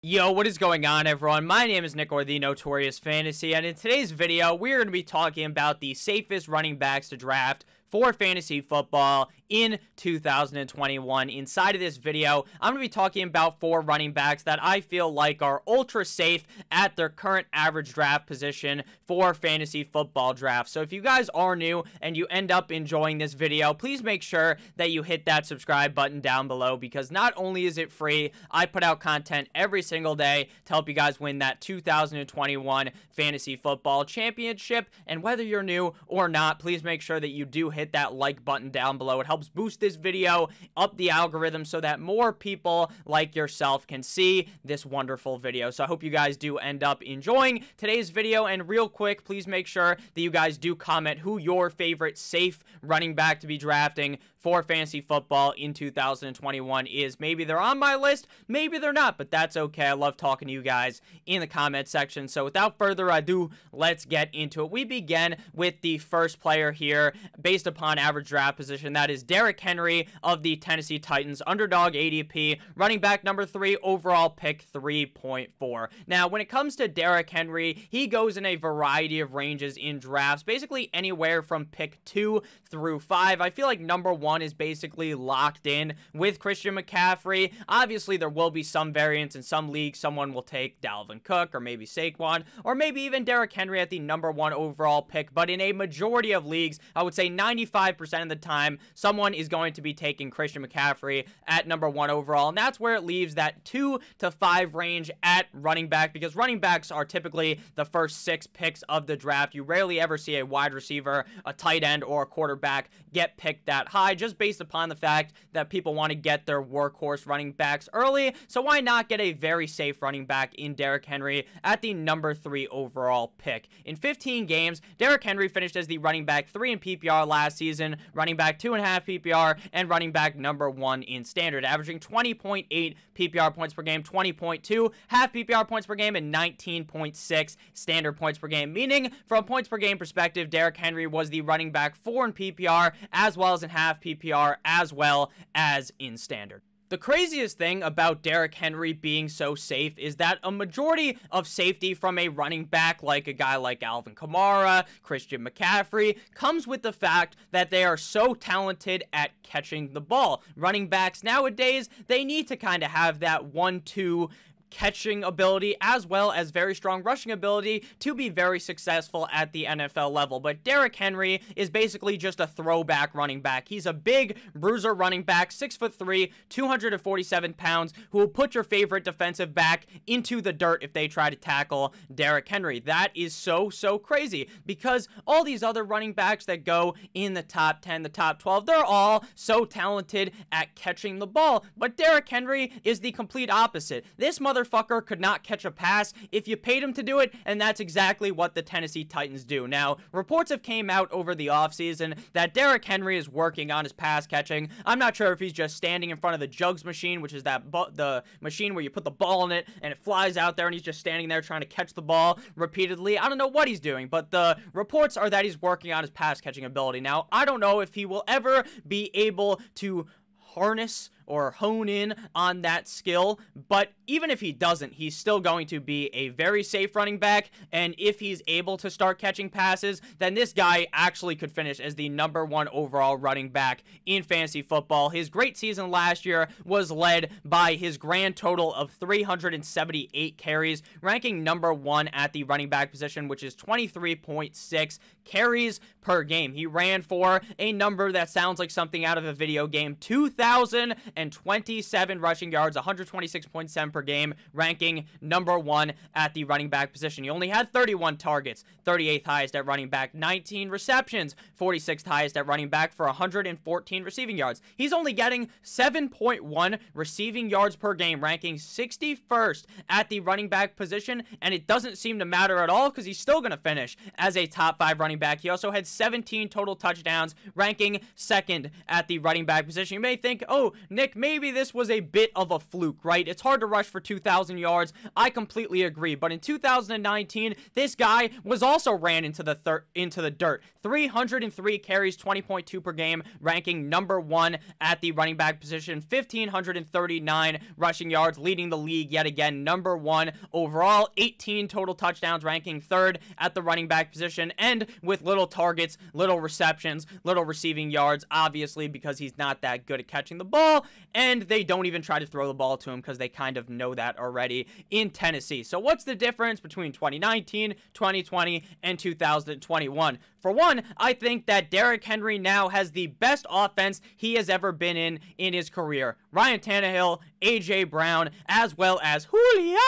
Yo, what is going on, everyone? My name is Nick, or the Notorious Fantasy, and in today's video, we're going to be talking about the safest running backs to draft for fantasy football in 2021. Inside of this video, I'm going to be talking about 4 running backs that I feel like are ultra safe at their current average draft position for fantasy football drafts. So if you guys are new and you end up enjoying this video, please make sure that you hit that subscribe button down below, because not only is it free, I put out content every single day to help you guys win that 2021 fantasy football championship. And whether you're new or not, please make sure that you do hit that like button down below. It helps boost this video up the algorithm so that more people like yourself can see this wonderful video. So I hope you guys do end up enjoying today's video. And real quick, please make sure that you guys do comment who your favorite safe running back to be drafting for fantasy football in 2021 is. Maybe they're on my list, maybe they're not, but that's okay. I love talking to you guys in the comment section. So without further ado, let's get into it. We begin with the first player here based upon average draft position. That is Derrick Henry of the Tennessee Titans, underdog ADP, running back number 3, overall pick 3.4. Now, when it comes to Derrick Henry, he goes in a variety of ranges in drafts, basically anywhere from pick 2 through 5. I feel like number 1 is basically locked in with Christian McCaffrey. Obviously, there will be some variance in some leagues. Someone will take Dalvin Cook or maybe Saquon or maybe even Derrick Henry at the number 1 overall pick. But in a majority of leagues, I would say 95% of the time, someone is going to be taking Christian McCaffrey at number 1 overall. And that's where it leaves that 2 to 5 range at running back, because running backs are typically the first 6 picks of the draft. You rarely ever see a wide receiver, a tight end, or a quarterback get picked that high, just based upon the fact that people want to get their workhorse running backs early. So why not get a very safe running back in Derrick Henry at the number 3 overall pick? In 15 games, Derrick Henry finished as the running back 3 in PPR last season, running back 2.5 PPR, and running back number 1 in standard, averaging 20.8 PPR points per game, 20.2 half PPR points per game, and 19.6 standard points per game. Meaning, from a points per game perspective, Derrick Henry was the running back 4 in PPR, as well as in half PPR, as well as in standard. The craziest thing about Derrick Henry being so safe is that a majority of safety from a running back like a guy like Alvin Kamara, Christian McCaffrey, comes with the fact that they are so talented at catching the ball. Running backs nowadays, they need to kind of have that 1-2 catching ability as well as very strong rushing ability to be very successful at the NFL level. But Derrick Henry is basically just a throwback running back. He's a big bruiser running back, 6'3", 247 pounds, who will put your favorite defensive back into the dirt if they try to tackle Derrick Henry. That is so crazy, because all these other running backs that go in the top 10, the top 12, they're all so talented at catching the ball. But Derrick Henry is the complete opposite. This motherfucker could not catch a pass if you paid him to do it, and that's exactly what the Tennessee Titans do. Now, reports have came out over the offseason that Derrick Henry is working on his pass catching. I'm not sure if he's just standing in front of the jugs machine, which is the machine where you put the ball in it and it flies out there, and he's just standing there trying to catch the ball repeatedly. I don't know what he's doing, but the reports are that he's working on his pass catching ability. Now, I don't know if he will ever be able to harness or hone in on that skill, but even if he doesn't, he's still going to be a very safe running back. And if he's able to start catching passes, then this guy actually could finish as the number 1 overall running back in fantasy football. His great season last year was led by his grand total of 378 carries, ranking number 1 at the running back position, which is 23.6 carries per game. He ran for a number that sounds like something out of a video game, 2,027 rushing yards, 126.7 per game, ranking number 1 at the running back position. He only had 31 targets, 38th highest at running back, 19 receptions, 46th highest at running back for 114 receiving yards. He's only getting 7.1 receiving yards per game, ranking 61st at the running back position, and it doesn't seem to matter at all because he's still going to finish as a top 5 running back. He also had 17 total touchdowns, ranking 2nd at the running back position. You may think, oh, Nick, Nick, maybe this was a bit of a fluke, right? It's hard to rush for 2,000 yards. I completely agree. But in 2019, this guy was also ran into the dirt. 303 carries, 20.2 per game, ranking number 1 at the running back position. 1,539 rushing yards, leading the league yet again, number 1 overall. 18 total touchdowns, ranking 3rd at the running back position, and with little targets, little receptions, little receiving yards, obviously because he's not that good at catching the ball, and they don't even try to throw the ball to him because they kind of know that already in Tennessee. So what's the difference between 2019, 2020, and 2021? For one, I think that Derrick Henry now has the best offense he has ever been in his career. Ryan Tannehill, A.J. Brown, as well as Julio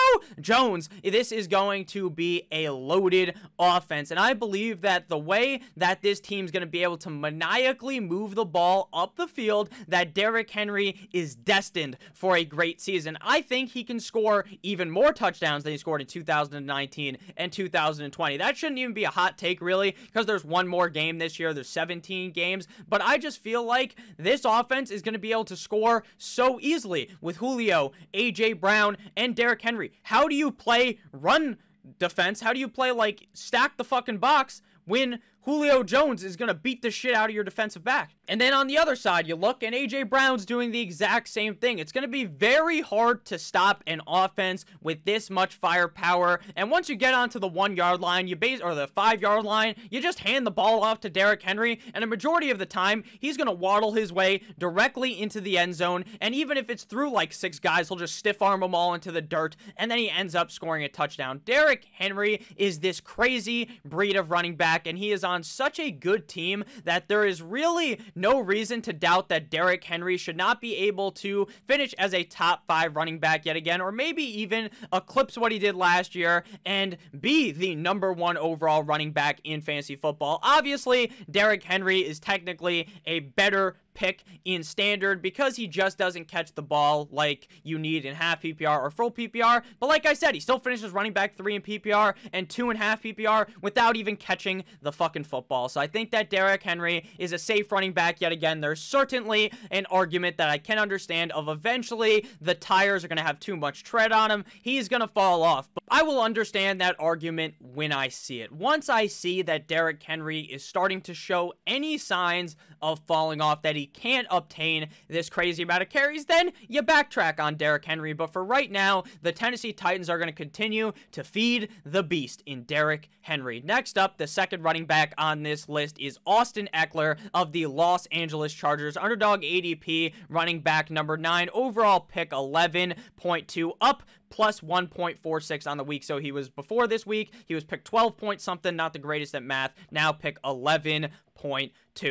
Jones. This is going to be a loaded offense, and I believe that the way that this team's going to be able to maniacally move the ball up the field, that Derrick Henry is destined for a great season. I think he can score even more touchdowns than he scored in 2019 and 2020. That shouldn't even be a hot take, really, because there's one more game this year. There's 17 games, but I just feel like this offense is going to be able to score so easily with Julio, A.J. Brown, and Derrick Henry. How do you play run defense? How do you play, like, stack the fucking box when Julio Jones is going to beat the shit out of your defensive back? And then on the other side, you look, and A.J. Brown's doing the exact same thing. It's going to be very hard to stop an offense with this much firepower. And once you get onto the 1-yard line, or the 5-yard line, you just hand the ball off to Derrick Henry, and a majority of the time, he's going to waddle his way directly into the end zone. And even if it's through like 6 guys, he'll just stiff arm them all into the dirt, and then he ends up scoring a touchdown. Derrick Henry is this crazy breed of running back, and he is on such a good team that there is really no reason to doubt that Derrick Henry should not be able to finish as a top 5 running back yet again, or maybe even eclipse what he did last year and be the number 1 overall running back in fantasy football. Obviously, Derrick Henry is technically a better pick in standard because he just doesn't catch the ball like you need in half PPR or full PPR. But like I said, he still finishes running back 3 in PPR and 2 in half PPR without even catching the fucking football. So I think that Derrick Henry is a safe running back yet again. There's certainly an argument that I can understand of eventually the tires are going to have too much tread on him. He's going to fall off. But I will understand that argument when I see it. Once I see that Derrick Henry is starting to show any signs of falling off, that he can't obtain this crazy amount of carries, then you backtrack on Derrick Henry. But for right now, the Tennessee Titans are going to continue to feed the beast in Derrick Henry. Next up, the second running back on this list is Austin Eckler of the Los Angeles Chargers. Underdog ADP, running back number 9, overall pick 11.2, up plus 1.46 on the week. So he was, before this week, he was picked 12 point something, not the greatest at math, now pick 11.2.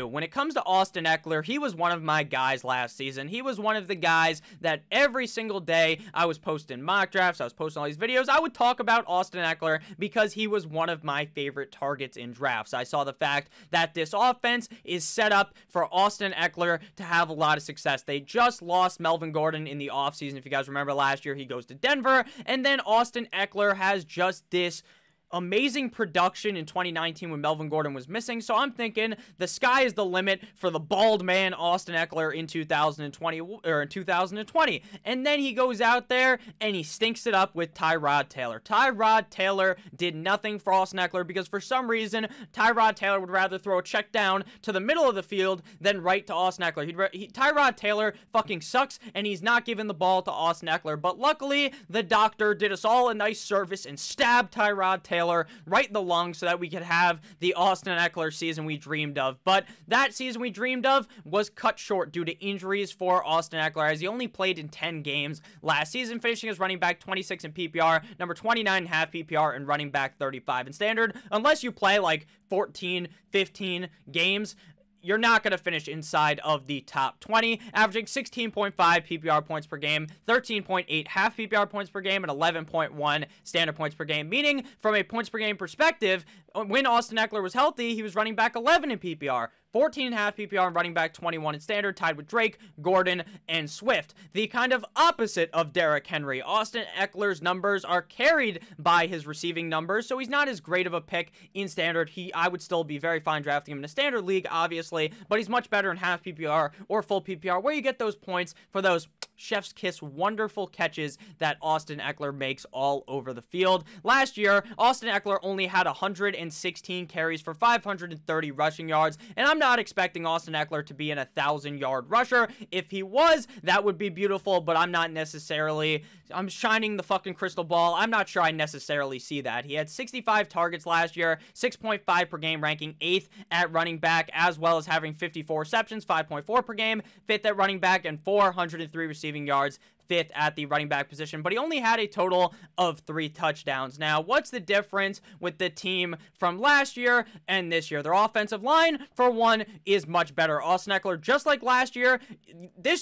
When it comes to Austin Eckler, he was one of my guys last season. He was one of the guys that every single day I was posting mock drafts, I was posting all these videos, I would talk about Austin Eckler because he was one of my favorite targets in drafts. I saw the fact that this offense is set up for Austin Eckler to have a lot of success. They just lost Melvin Gordon in the offseason. If you guys remember last year, he goes to Denver, and then Austin Eckler has just this amazing production in 2019 when Melvin Gordon was missing. So I'm thinking the sky is the limit for the bald man Austin Eckler in 2020. And then he goes out there and he stinks it up with Tyrod Taylor. Tyrod Taylor did nothing for Austin Eckler because for some reason Tyrod Taylor would rather throw a check down to the middle of the field than right to Austin Eckler. Tyrod Taylor fucking sucks, and he's not giving the ball to Austin Eckler. But luckily, the doctor did us all a nice service and stabbed Tyrod Taylor right in the lung so that we could have the Austin Eckler season we dreamed of. But that season we dreamed of was cut short due to injuries for Austin Eckler, as he only played in 10 games last season, finishing as running back 26 in PPR, number 29 in half PPR, and running back 35 in standard. Unless you play like 14, 15 games, you're not going to finish inside of the top 20, averaging 16.5 PPR points per game, 13.8 half PPR points per game, and 11.1 standard points per game. Meaning, from a points per game perspective, when Austin Eckler was healthy, he was running back 11 in PPR, 14.5 PPR, and running back 21 in standard, tied with Drake, Gordon, and Swift. The kind of opposite of Derrick Henry. Austin Eckler's numbers are carried by his receiving numbers, so he's not as great of a pick in standard. I would still be very fine drafting him in a standard league, obviously, obviously, but he's much better in half PPR or full PPR, where you get those points for those chef's kiss wonderful catches that Austin Eckler makes all over the field. Last year, Austin Eckler only had 116 carries for 530 rushing yards, and I'm not expecting Austin Eckler to be an 1,000-yard rusher. If he was, that would be beautiful, but I'm shining the fucking crystal ball. I'm not sure I necessarily see that. He had 65 targets last year, 6.5 per game, ranking 8th at running back, as well as having 54 receptions, 5.4 per game, 5th at running back, and 403 receiving yards, 5th at the running back position, but he only had a total of 3 touchdowns. Now, what's the difference with the team from last year and this year? Their offensive line, for one, is much better. Austin Eckler, just like last year,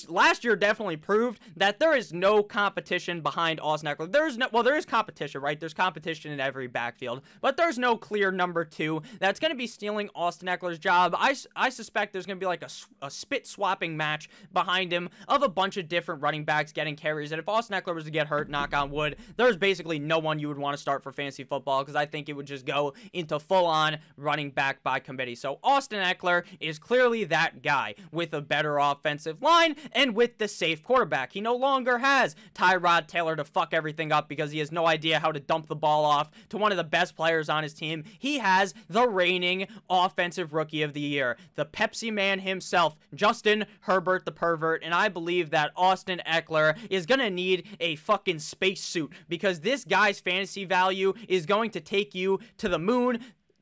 last year definitely proved that there is no competition behind Austin Eckler. There is competition, right? There's competition in every backfield, but there's no clear number 2 that's going to be stealing Austin Eckler's job. I suspect there's going to be like a spit-swapping match behind him of a bunch of different running backs getting carries, and if Austin Eckler was to get hurt, knock on wood, there's basically no one you would want to start for fantasy football, because I think it would just go into full-on running back by committee. So Austin Eckler is clearly that guy with a better offensive line and with the safe quarterback. He no longer has Tyrod Taylor to fuck everything up because he has no idea how to dump the ball off to one of the best players on his team. He has the reigning offensive rookie of the year, the Pepsi man himself, Justin Herbert the pervert, and I believe that Austin Eckler is gonna need a fucking spacesuit, because this guy's fantasy value is going to take you to the moon,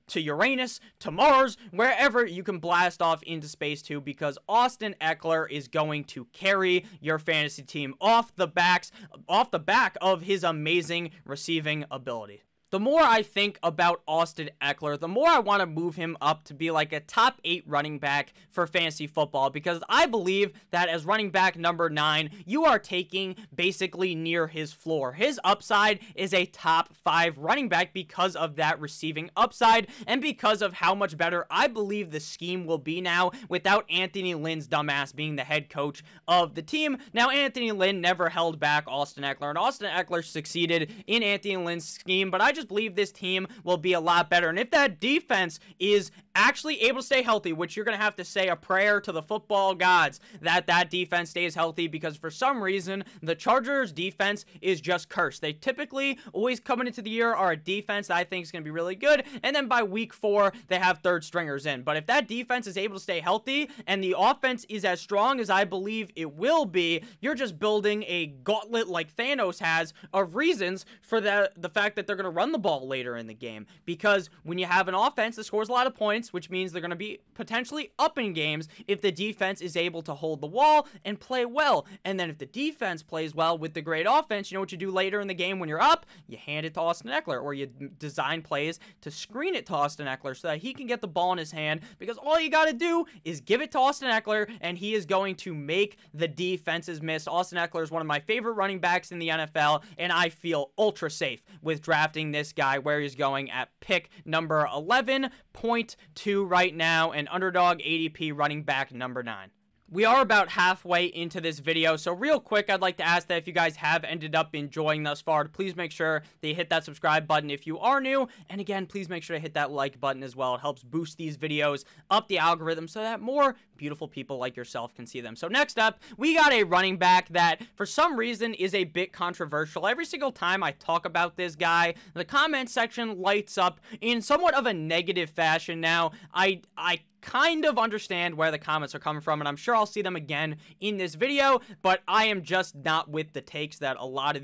to Uranus, to Mars, wherever you can blast off into space to, because Austin Eckler is going to carry your fantasy team off the back of his amazing receiving ability. The more I think about Austin Eckler, the more I want to move him up to be like a top 8 running back for fantasy football, because I believe that as running back number 9, you are taking basically near his floor. His upside is a top 5 running back because of that receiving upside and because of how much better I believe the scheme will be now without Anthony Lynn's dumbass being the head coach of the team. Now, Anthony Lynn never held back Austin Eckler, and Austin Eckler succeeded in Anthony Lynn's scheme, but I just believe this team will be a lot better. And if that defense is actually able to stay healthy, which you're going to have to say a prayer to the football gods that that defense stays healthy, because for some reason the Chargers defense is just cursed. They typically always coming into the year are a defense that I think is going to be really good, and then by week 4 they have third stringers in. But if that defense is able to stay healthy and the offense is as strong as I believe it will be, you're just building a gauntlet like Thanos has of reasons for the fact that they're going to run the ball later in the game, because when you have an offense that scores a lot of points, which means they're going to be potentially up in games if the defense is able to hold the wall and play well. And then if the defense plays well with the great offense, you know what you do later in the game when you're up? You hand it to Austin Eckler, or you design plays to screen it to Austin Eckler so that he can get the ball in his hand, because all you got to do is give it to Austin Eckler and he is going to make the defenses miss. Austin Eckler is one of my favorite running backs in the NFL, and I feel ultra safe with drafting this guy where he's going at pick number 11.2 right now, and underdog ADP running back number 9. We are about halfway into this video, so real quick, I'd like to ask that if you guys have ended up enjoying thus far, please make sure that you hit that subscribe button if you are new, and again, please make sure to hit that like button as well. It helps boost these videos up the algorithm so that more beautiful people like yourself can see them. So next up, we got a running back that for some reason is a bit controversial. Every single time I talk about this guy, the comment section lights up in somewhat of a negative fashion. Now, I kind of understand where the comments are coming from, and I'm sure I'll see them again in this video, but I am just not with the takes that a lot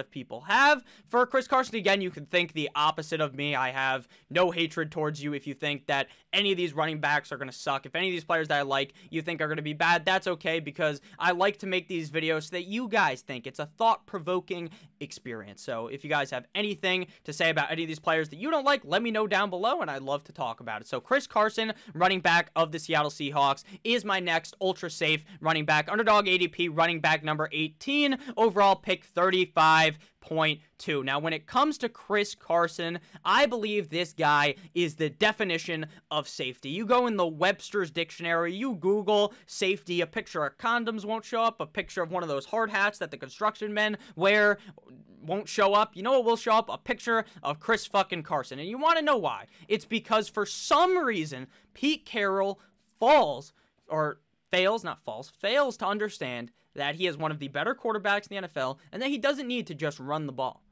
of people have. For Chris Carson, again, you can think the opposite of me. I have no hatred towards you if you think that any of these running backs are going to suck. If any of these players that I like you think are going to be bad, that's okay, because I like to make these videos so that you guys think. It's a thought-provoking experience. So if you guys have anything to say about any of these players that you don't like, let me know down below, and I'd love to talk about it. So Chris Carson, running back of the Seattle Seahawks, is my next ultra safe running back. Underdog ADP running back number 18, overall pick 35.2. Now, when it comes to Chris Carson, I believe this guy is the definition of safety. You go in the Webster's dictionary, you Google safety, a picture of condoms won't show up, a picture of one of those hard hats that the construction men wear won't show up. You know what will show up? A picture of Chris fucking Carson. And you want to know why? It's because for some reason, Pete Carroll fails to understand that he is one of the better quarterbacks in the NFL and that he doesn't need to just run the ball.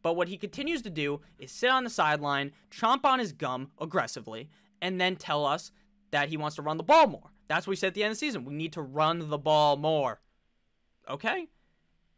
But what he continues to do is sit on the sideline, chomp on his gum aggressively, and then tell us that he wants to run the ball more. That's what we said at the end of the season. We need to run the ball more. Okay?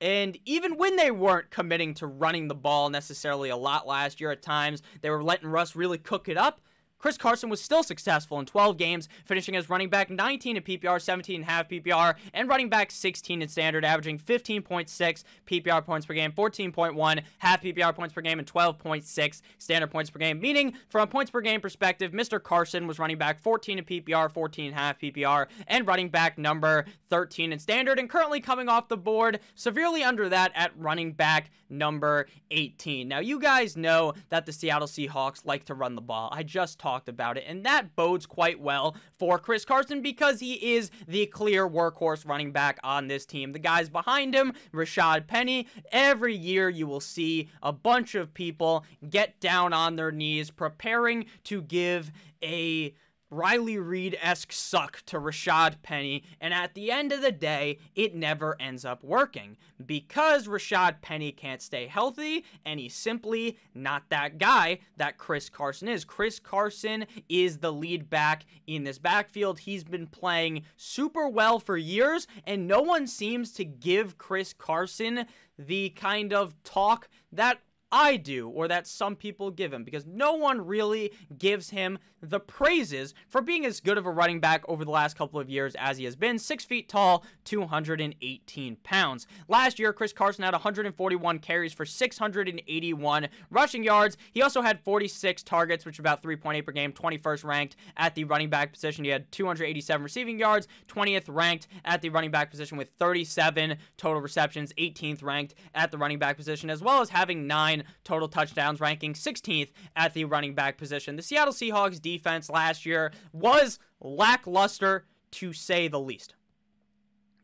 And even when they weren't committing to running the ball necessarily a lot last year at times, they were letting Russ really cook it up. Chris Carson was still successful in 12 games, finishing as running back 19 in PPR, 17.5 PPR, and running back 16 in standard, averaging 15.6 PPR points per game, 14.1 half PPR points per game, and 12.6 standard points per game. Meaning, from a points per game perspective, Mr. Carson was running back 14 in PPR, 14.5 PPR, and running back number 13 in standard, and currently coming off the board severely under that at running back number 18. Now, you guys know that the Seattle Seahawks like to run the ball. I just talked about it, and that bodes quite well for Chris Carson because he is the clear workhorse running back on this team. The guys behind him, Rashad Penny, every year you will see a bunch of people get down on their knees preparing to give a Riley Reid-esque suck to Rashad Penny, and at the end of the day, it never ends up working because Rashad Penny can't stay healthy, and he's simply not that guy that Chris Carson is. Chris Carson is the lead back in this backfield. He's been playing super well for years, and no one seems to give Chris Carson the kind of talk that I do, or that some people give him, because no one really gives him the praises for being as good of a running back over the last couple of years as he has been. 6 feet tall, 218 pounds. Last year, Chris Carson had 141 carries for 681 rushing yards. He also had 46 targets, which is about 3.8 per game, 21st ranked at the running back position. He had 287 receiving yards, 20th ranked at the running back position with 37 total receptions, 18th ranked at the running back position, as well as having 9 total touchdowns, ranking 16th at the running back position. The Seattle Seahawks defense last year was lackluster, to say the least.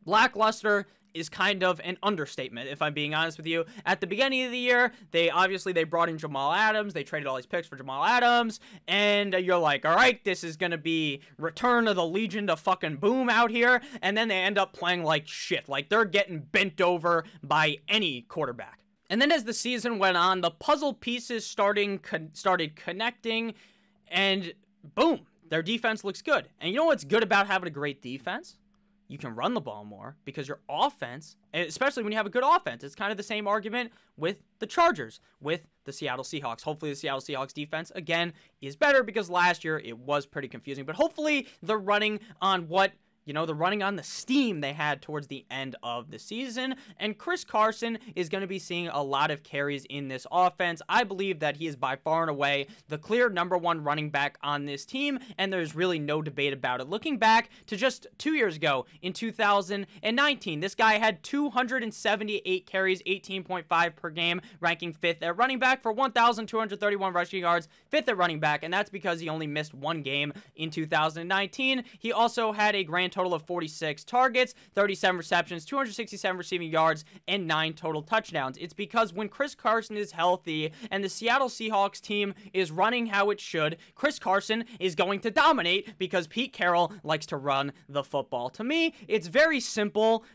Lackluster is kind of an understatement, if I'm being honest with you. At the beginning of the year, they brought in Jamal Adams. They traded all these picks for Jamal Adams, and you're like, all right, this is gonna be return of the Legion to fucking boom out here, and then they end up playing like shit. Like, they're getting bent over by any quarterback. And then as the season went on, the puzzle pieces started connecting, and boom, their defense looks good. And you know what's good about having a great defense? You can run the ball more because your offense, especially when you have a good offense, it's kind of the same argument with the Chargers, with the Seattle Seahawks. Hopefully the Seattle Seahawks defense, again, is better because last year it was pretty confusing. But hopefully they're running on the steam they had towards the end of the season, and Chris Carson is going to be seeing a lot of carries in this offense. I believe that he is by far and away the clear number 1 running back on this team, and there's really no debate about it. Looking back to just 2 years ago, in 2019, this guy had 278 carries, 18.5 per game, ranking 5th at running back for 1,231 rushing yards, 5th at running back, and that's because he only missed 1 game in 2019. He also had a grand total of 46 targets, 37 receptions, 267 receiving yards, and 9 total touchdowns. It's because when Chris Carson is healthy and the Seattle Seahawks team is running how it should, Chris Carson is going to dominate because Pete Carroll likes to run the football. To me, it's very simple.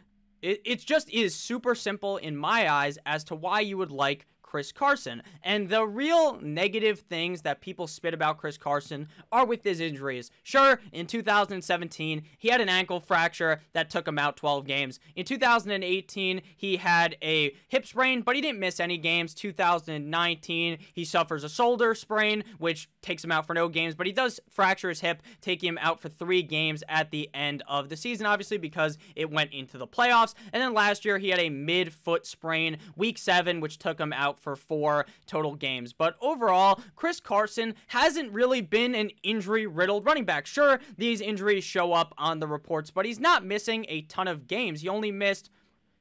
It just is super simple in my eyes as to why you would like Chris Carson. And the real negative things that people spit about Chris Carson are with his injuries. Sure, in 2017, he had an ankle fracture that took him out 12 games. In 2018, he had a hip sprain, but he didn't miss any games. 2019, he suffers a shoulder sprain, which takes him out for no games, but he does fracture his hip, taking him out for 3 games at the end of the season, obviously, because it went into the playoffs. And then last year, he had a mid-foot sprain, week 7, which took him out for 4 total games. But overall, Chris Carson hasn't really been an injury-riddled running back. Sure, these injuries show up on the reports, but he's not missing a ton of games. He only missed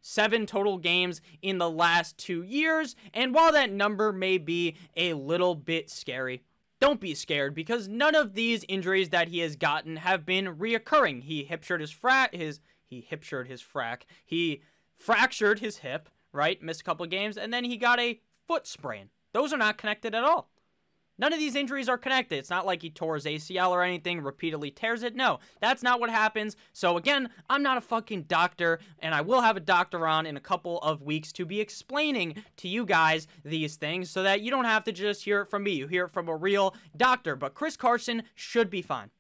7 total games in the last 2 years, and while that number may be a little bit scary, don't be scared, because none of these injuries that he has gotten have been reoccurring. He fractured his hip, right? Missed a couple of games, and then he got a foot sprain. Those are not connected at all. None of these injuries are connected. It's not like he tore his ACL or anything, repeatedly tears it. No, that's not what happens. So again, I'm not a fucking doctor, and I will have a doctor on in a couple of weeks to be explaining to you guys these things so that you don't have to just hear it from me. You hear it from a real doctor. But Chris Carson should be fine.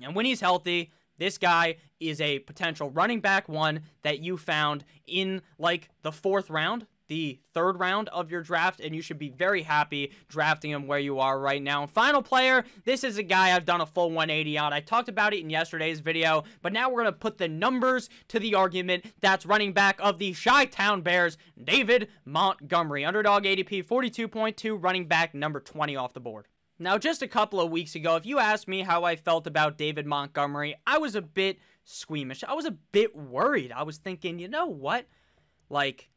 And when he's healthy, this guy is a potential running back one that you found in like the 4th round, the 3rd round of your draft, and you should be very happy drafting him where you are right now. And final player, this is a guy I've done a full 180 on. I talked about it in yesterday's video, but now we're going to put the numbers to the argument. That's running back of the Chi-Town Bears, David Montgomery. Underdog ADP 42.2, running back number 20 off the board. Now, just a couple of weeks ago, if you asked me how I felt about David Montgomery, I was a bit squeamish. I was a bit worried. I was thinking, you know what? Like,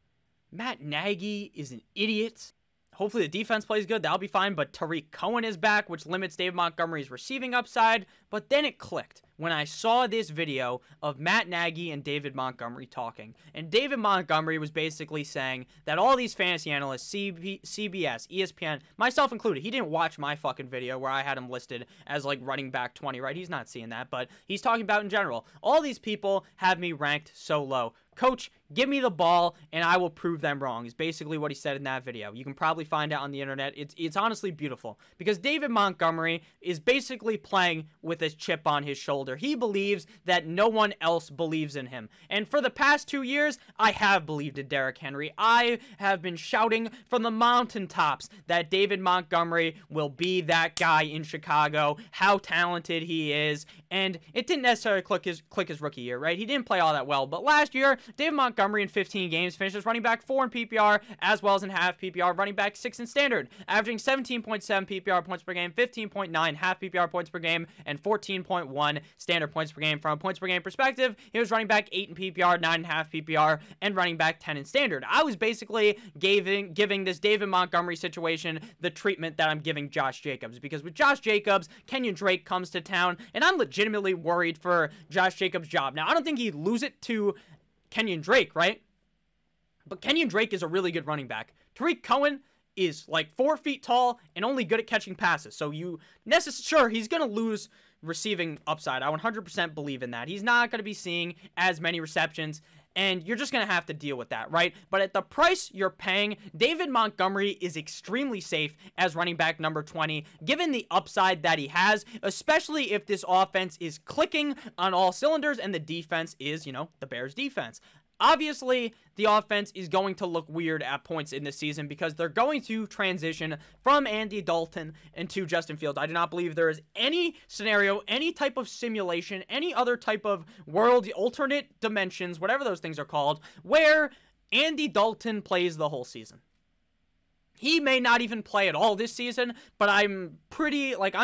Matt Nagy is an idiot. Hopefully the defense plays good. That'll be fine. But Tariq Cohen is back, which limits David Montgomery's receiving upside. But then it clicked when I saw this video of Matt Nagy and David Montgomery talking. And David Montgomery was basically saying that all these fantasy analysts, CBS, ESPN, myself included, he didn't watch my fucking video where I had him listed as like running back 20, right? He's not seeing that, but he's talking about in general. All these people have me ranked so low. Coach, give me the ball and I will prove them wrong, is basically what he said in that video. You can probably find it on the internet. It's honestly beautiful because David Montgomery is basically playing with a chip on his shoulder. He believes that no one else believes in him. And for the past 2 years, I have believed in Derrick Henry. I have been shouting from the mountaintops that David Montgomery will be that guy in Chicago, how talented he is. And it didn't necessarily click his rookie year, right? He didn't play all that well. But last year, David Montgomery in 15 games finished as running back 4 in PPR, as well as in half PPR, running back 6 in standard, averaging 17.7 PPR points per game, 15.9 half PPR points per game, and 14.1 standard points per game. From a points per game perspective, he was running back 8 in PPR, 9.5 PPR, and running back 10 in standard. I was basically giving this David Montgomery situation the treatment that I'm giving Josh Jacobs, because with Josh Jacobs, Kenyon Drake comes to town, and I'm legitimately worried for Josh Jacobs' job. Now, I don't think he'd lose it to Kenyon Drake, right? But Kenyon Drake is a really good running back. Tariq Cohen is like 4 feet tall and only good at catching passes. So sure, he's going to lose receiving upside. I 100% believe in that. He's not going to be seeing as many receptions, and you're just going to have to deal with that, right? But at the price you're paying, David Montgomery is extremely safe as running back number 20, given the upside that he has, especially if this offense is clicking on all cylinders and the defense is, the Bears defense. Obviously, the offense is going to look weird at points in this season because they're going to transition from Andy Dalton into Justin Fields. I do not believe there is any scenario, any type of simulation, any other type of world, alternate dimensions, whatever those things are called, where Andy Dalton plays the whole season. He may not even play at all this season, but I'm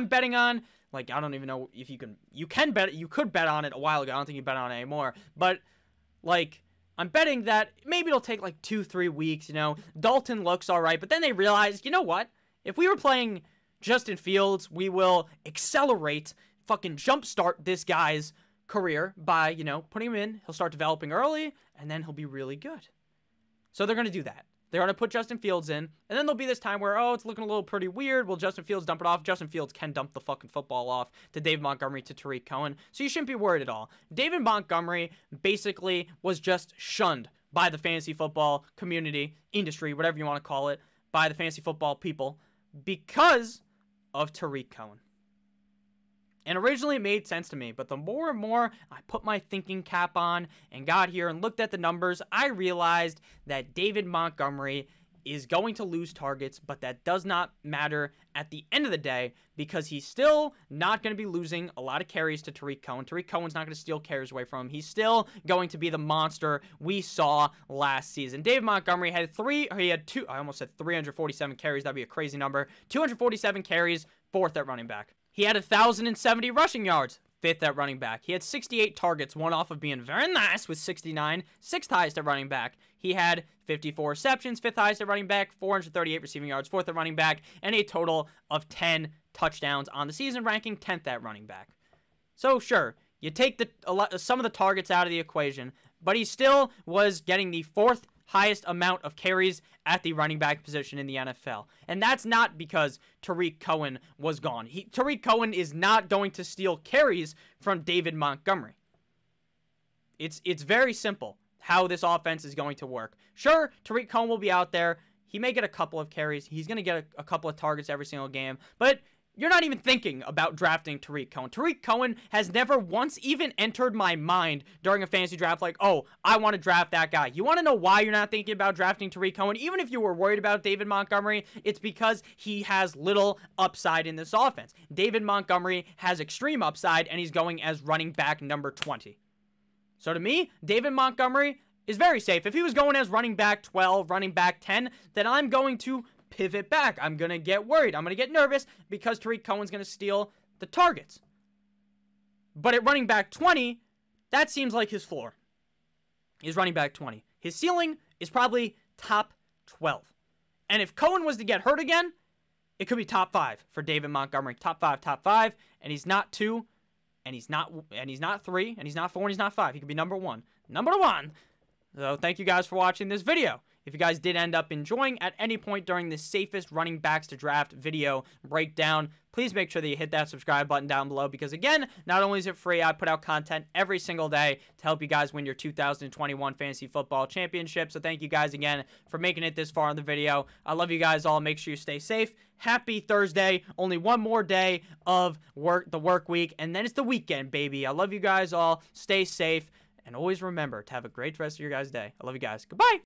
betting on, I don't even know if you could bet on it a while ago. I don't think you bet on it anymore, but I'm betting that maybe it'll take 2-3 weeks, Dalton looks all right, but then they realize, you know what? If we were playing Justin Fields, we will accelerate, fucking jumpstart this guy's career by, putting him in. He'll start developing early, and then he'll be really good. So they're going to do that. They're going to put Justin Fields in, and then there'll be this time where, it's looking a little pretty weird. Will Justin Fields dump it off? Justin Fields can dump the fucking football off to David Montgomery, to Tariq Cohen, so you shouldn't be worried at all. David Montgomery basically was just shunned by the fantasy football community, industry, whatever you want to call it, by the fantasy football people, because of Tariq Cohen. And originally it made sense to me, but the more and more I put my thinking cap on and got here and looked at the numbers, I realized that David Montgomery is going to lose targets, but that does not matter at the end of the day because he's still not going to be losing a lot of carries to Tariq Cohen. Tariq Cohen's not going to steal carries away from him. He's still going to be the monster we saw last season. David Montgomery had 347 carries. That'd be a crazy number. 247 carries, 4th at running back. He had 1,070 rushing yards, 5th at running back. He had 68 targets, one off of being very nice with 69, 6th highest at running back. He had 54 receptions, 5th highest at running back, 438 receiving yards, 4th at running back, and a total of 10 touchdowns on the season, ranking 10th at running back. So sure, you take some of the targets out of the equation, but he still was getting the 4th highest amount of carries at the running back position in the NFL. And that's not because Tariq Cohen was gone. Tariq Cohen is not going to steal carries from David Montgomery. It's very simple how this offense is going to work. Sure, Tariq Cohen will be out there. He may get a couple of carries. He's going to get a couple of targets every single game. But you're not even thinking about drafting Tariq Cohen. Tariq Cohen has never once even entered my mind during a fantasy draft like, oh, I want to draft that guy. You want to know why you're not thinking about drafting Tariq Cohen? Even if you were worried about David Montgomery, it's because he has little upside in this offense. David Montgomery has extreme upside, and he's going as running back number 20. So to me, David Montgomery is very safe. If he was going as running back 12, running back 10, then I'm going to pivot back. I'm going to get worried. I'm going to get nervous because Tariq Cohen's going to steal the targets. But at running back 20, that seems like his floor. Is running back 20. His ceiling is probably top 12. And if Cohen was to get hurt again, it could be top 5 for David Montgomery. Top 5, and he's not 2, and he's not 3, and he's not 4, and he's not 5. He could be number 1. Number 1. So thank you guys for watching this video. If you guys did end up enjoying at any point during this safest running backs to draft video breakdown, please make sure that you hit that subscribe button down below because, again, not only is it free, I put out content every single day to help you guys win your 2021 Fantasy Football Championship. So thank you guys again for making it this far in the video. I love you guys all. Make sure you stay safe. Happy Thursday. Only one more day of the work week, and then it's the weekend, baby. I love you guys all. Stay safe. And always remember to have a great rest of your guys' day. I love you guys. Goodbye.